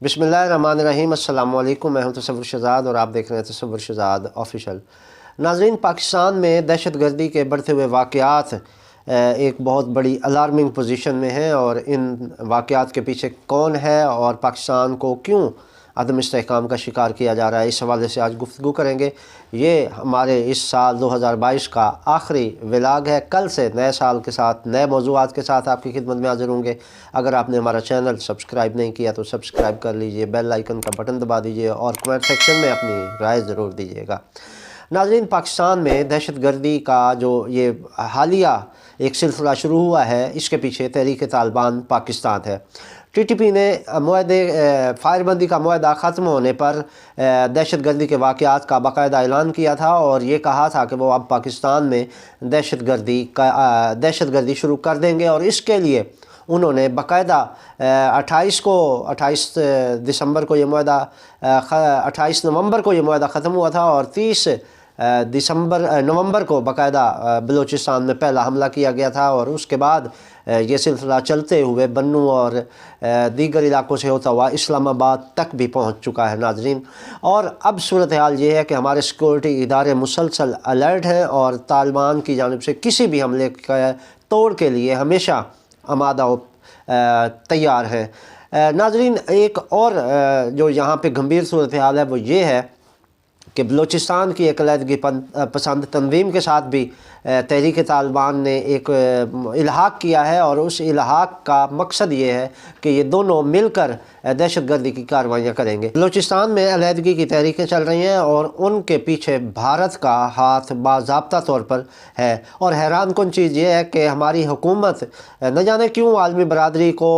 बिस्मिल्लाहिर्रहमानिर्रहीम। अस्सलाम वालेकुम। मैं हूं तसव्वुर शहजाद और आप देख रहे हैं तसव्वुर शहजाद ऑफिशियल। नाज़रीन, पाकिस्तान में दहशत गर्दी के बढ़ते हुए वाक़यात एक बहुत बड़ी अलार्मिंग पोजीशन में है और इन वाक़यात के पीछे कौन है और पाकिस्तान को क्यों अदम इस्तेहकाम का शिकार किया जा रहा है, इस हवाले से आज गुफ्तगू करेंगे। ये हमारे इस साल 2022 का आखिरी व्लॉग है। कल से नए साल के साथ नए मौज़ूआत के साथ आपकी खिदमत में हाज़िर होंगे। अगर आपने हमारा चैनल सब्सक्राइब नहीं किया तो सब्सक्राइब कर लीजिए, बेल आइकन का बटन दबा दीजिए और कमेंट सेक्शन में अपनी राय ज़रूर दीजिएगा। नाज़रीन, पाकिस्तान में दहशत गर्दी का जो ये हालिया एक सिलसिला शुरू हुआ है, इसके पीछे तहरीक तालिबान पाकिस्तान है। TTP ने फायरबंदी का मुआहदा ख़त्म होने पर दहशत गर्दी के वाक़यात का बाकायदा ऐलान किया था और ये कहा था कि वो अब पाकिस्तान में दहशत गर्दी शुरू कर देंगे। और इसके लिए उन्होंने बाकायदा 28 दिसंबर को ये मुआहदा 28 नवंबर को ये मुआहदा ख़त्म हुआ था और 30 नवंबर को बाकायदा बलूचिस्तान में पहला हमला किया गया था और उसके बाद ये सिलसिला चलते हुए बन्नू और दीगर इलाकों से होता हुआ इस्लामाबाद तक भी पहुंच चुका है नाज़रीन। और अब सूरत हाल ये है कि हमारे सिक्योरिटी इदारे मुसलसल अलर्ट हैं और तालिबान की जानिब से किसी भी हमले के तोड़ के लिए हमेशा आमादा तैयार है। नाज़रीन, एक और जो यहाँ पे गंभीर सूरत हाल है वो ये है कि बलूचिस्तान की एक अलहदगी पसंद तंजीम के साथ भी तहरीक तालिबान ने एक इल्हाक किया है और उस इल्हाक का मकसद ये है कि ये दोनों मिलकर दहशत गर्दी की कार्रवाइयाँ करेंगे। बलूचिस्तान में अलहदगी की तहरीकें चल रही हैं और उनके पीछे भारत का हाथ बाज़ाब्ता तौर पर है। और हैरान कुन चीज़ ये है कि हमारी हुकूमत न जाने क्यों आलमी बरादरी को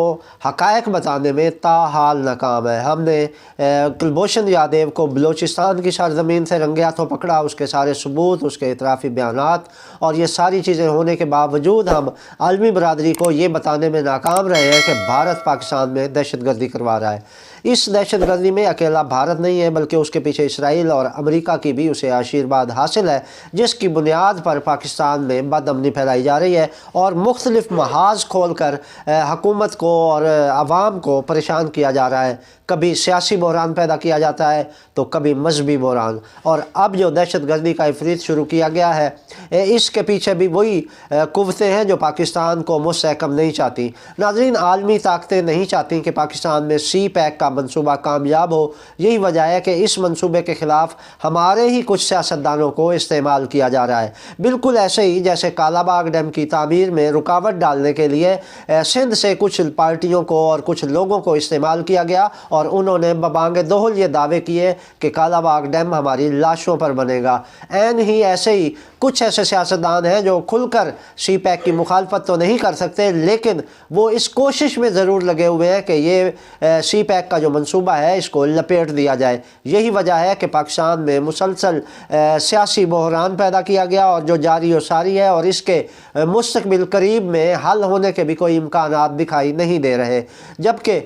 हक़ाइक़ बताने में ताहाल नाकाम है। हमने कुलभूषण यादव को बलूचिस्तान की सरज़मीन से रंगे हाथों पकड़ा, उसके सारे सबूत, उसके इतराफ़ी बयानात और ये सारी चीज़ें होने के बावजूद हम आलमी बरादरी को ये बताने में नाकाम रहे हैं कि भारत पाकिस्तान में दहशत गर्दी करवा रहा है। इस दहशत गर्दी में अकेला भारत नहीं है बल्कि उसके पीछे इसराइल और अमेरिका की भी उसे आशीर्वाद हासिल है, जिसकी बुनियाद पर पाकिस्तान में बदअमनी फैलाई जा रही है और मुख्तलिफ महाज खोल कर हुकूमत को और आवाम को परेशान किया जा रहा है। कभी सियासी बहरान पैदा किया जाता है तो कभी मजहबी बहरान, और अब जो दहशत गर्दी का इफरीत शुरू किया गया है इसके पीछे भी वही कुव्वतें हैं जो पाकिस्तान को मुस्तहकम नहीं चाहती। नाज़रीन, आलमी ताकतें नहीं चाहती कि पाकिस्तान में CPEC का मंसूबा कामयाब हो। यही वजह है कि इस मंसूबे के ख़िलाफ़ हमारे ही कुछ सियासतदानों को इस्तेमाल किया जा रहा है। बिल्कुल ऐसे ही जैसे कालाबाग डैम की तामीर में रुकावट डालने के लिए सिंध से कुछ पार्टियों को और कुछ लोगों को इस्तेमाल किया गया और उन्होंने बबांगे दोहल ये दावे किए कि कालाबाग डैम हमारी लाशों पर बनेगा। ऐन ही ऐसे ही कुछ ऐसे सियासतदान हैं जो खुलकर CPEC की मुखालफत तो नहीं कर सकते, लेकिन वो इस कोशिश में ज़रूर लगे हुए हैं कि ये CPEC का जो मंसूबा है इसको लपेट दिया जाए। यही वजह है कि पाकिस्तान में मुसलसल सियासी बहरान पैदा किया गया और जो जारी और सारी है और इसके मुस्तकबिल करीब में हल होने के भी कोई इम्कानात दिखाई नहीं दे रहे। जबकि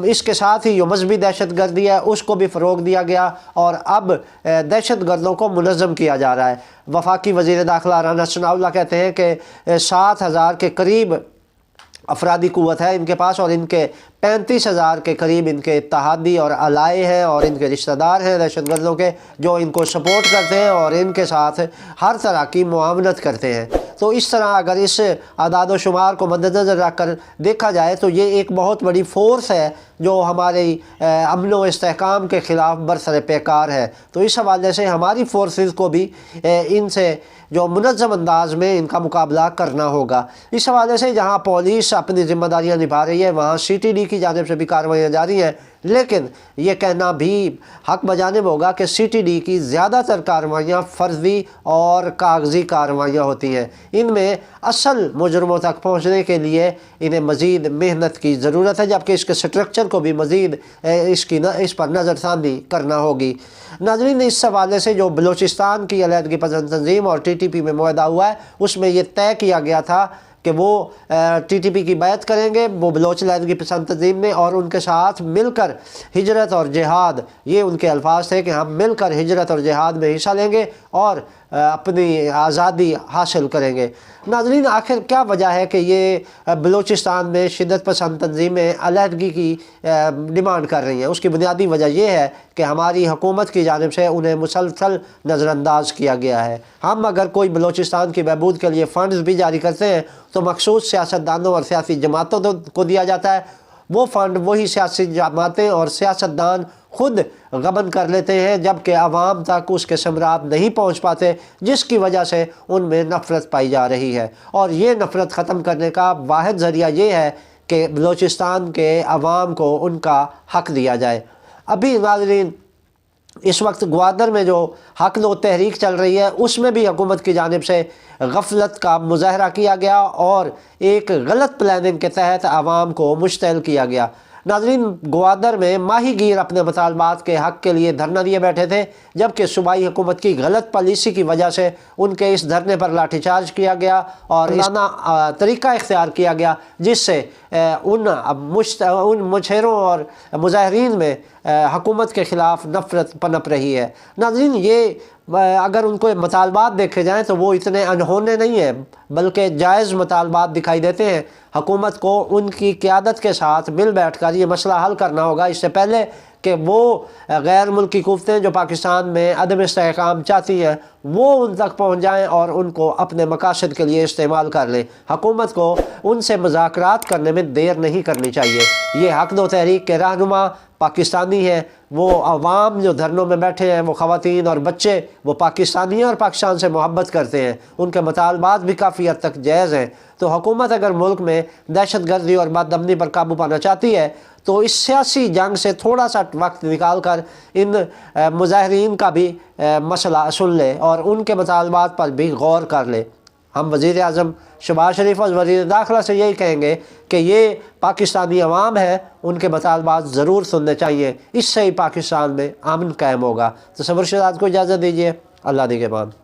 इसके साथ ही जो मजहबी दहशत गर्दी है उसको भी फ़रोग़ दिया गया और अब दहशत गर्दों को मुनज़्ज़म किया जा रहा है। वफाकी वज़ीर दाखिला राना सनाउल्लाह कहते हैं कि 7,000 के करीब अफरादी क़ुव्वत है इनके पास और इनके 35,000 के करीब इनके इत्तेहादी और अलाए हैं और इनके रिश्तेदार हैं दहशत गर्दों के, जो इनको सपोर्ट करते हैं और इनके साथ हर तरह की मुआवनत करते हैं। तो इस तरह अगर इस आदाद व शुमार को मद्देनज़र रख कर देखा जाए तो ये एक बहुत बड़ी फ़ोर्स है जो हमारे अमन व इस्तेहकाम के ख़िलाफ़ बरसर पैकार है। तो इस हवाले से हमारी फोर्सेस को भी इनसे जो मुनज़्ज़म अंदाज में इनका मुकाबला करना होगा। इस हवाले से जहाँ पुलिस अपनी ज़िम्मेदारियाँ निभा रही है वहाँ CTD की जानिब से भी कार्रवाइयाँ जारी हैं, लेकिन ये कहना भी हक बजानिब होगा कि CTD की ज़्यादातर कार्रवाइयाँ फ़र्ज़ी और कागज़ी कार्रवाइयाँ होती हैं। इनमें असल मुजरमों तक पहुँचने के लिए इन्हें मज़ीद मेहनत की ज़रूरत है, जबकि इसके स्ट्रक्चर को भी मज़ीद इस पर नज़रसानी करना होगी। नाज़रीन, इस हवाले से जो बलूचिस्तान की अलहदगी पसंद तंजीम और TTP में मुआहदा हुआ है उसमें यह तय किया गया था कि वो TTP की बैत करेंगे, वो बलोच अलहदगी पसंद तंजीम में, और उनके साथ मिलकर हिजरत और जिहाद, ये उनके अल्फाज थे कि हम मिलकर हिजरत और जिहाद में हिस्सा लेंगे और اپنی آزادی حاصل کریں گے۔ ناظرین، آخر کیا وجہ ہے کہ یہ بلوچستان میں شدت پسند تنظیمیں علیحدگی کی ڈیمانڈ کر رہی ہیں؟ اس کی بنیادی وجہ یہ ہے کہ ہماری حکومت کی جانب سے انہیں مسلسل نظر انداز کیا گیا ہے۔ ہم اگر کوئی بلوچستان کی بہبود کے لیے فنڈز بھی جاری کرتے ہیں تو مخصوص سیاستدانوں اور سیاسی جماعتوں کو دیا جاتا ہے۔ وہ فنڈ وہی سیاسی جماعتیں اور سیاستدان خود غبن کر لیتے ہیں، جبکہ عوام تک اس کے ثمرات نہیں پہنچ پاتے، جس کی وجہ سے ان میں نفرت پائی جا رہی ہے۔ اور یہ نفرت ختم کرنے کا واحد ذریعہ یہ ہے کہ بلوچستان کے عوام کو ان کا حق دیا جائے۔ ابھی ناظرین، اس وقت گوادر میں جو حق دو تحریک چل رہی ہے، اس میں بھی حکومت کی جانب سے غفلت کا مظاہرہ کیا گیا اور ایک غلط پلاننگ کے تحت عوام کو مشتعل کیا گیا۔ ناظرین، گوادر میں ماہی گیر اپنے مطالبات کے حق کے لیے دھرنا دیے بیٹھے تھے، جبکہ صوبائی حکومت کی غلط پالیسی کی وجہ سے ان کے اس دھرنے پر لاٹھی چارج کیا گیا اور طریقہ اختیار کیا گیا، جس سے ان مظاہروں اور مظاہرین میں حکومت کے خلاف نفرت پنپ رہی ہے۔ ناظرین، یہ اگر ان کو مطالبات دیکھے جائیں تو وہ اتنے انہونے نہیں ہیں، بلکہ جائز مطالبات دکھائی دیتے ہیں۔ حکومت کو ان کی قیادت کے ساتھ مل بیٹھ کر یہ مسئلہ حل کرنا ہوگا، اس سے پہلے کہ وہ غیر ملکی قوتیں جو پاکستان میں عدم استحکام چاہتی ہیں وہ ان تک پہنچ جائیں اور ان کو اپنے مقاصد کے لیے استعمال کر لیں۔ حکومت کو ان سے مذاکرات کرنے میں دیر نہیں کرنی چاہیے۔ یہ حق دو تحریک کے رہنما پاکستانی ہیں، وہ عوام جو دھرنوں میں بیٹھے ہیں، وہ خواتین اور بچے، وہ پاکستانی ہیں اور پاکستان سے محبت کرتے ہیں، ان کے مطالبات بھی کافی حد تک جائز ہیں۔ تو حکومت اگر ملک میں دہشت گردی اور بد امنی پر قابو پانا چاہتی ہے تو اس سیاسی جنگ سے تھوڑا سا وقت نکال کر ان مظاہرین کا بھی مسئلہ سن لے اور ان کے مطالبات پر بھی غور کر لے۔ ہم وزیر اعظم شہباز شریف اور وزیر داخلہ سے یہی کہیں گے کہ یہ پاکستانی عوام ہے، ان کے مطالبات ضرور سننے چاہیے، اس سے ہی پاکستان میں امن قائم ہوگا۔ تصور شداد کو اجازت دیجیے، اللہ نگہبان۔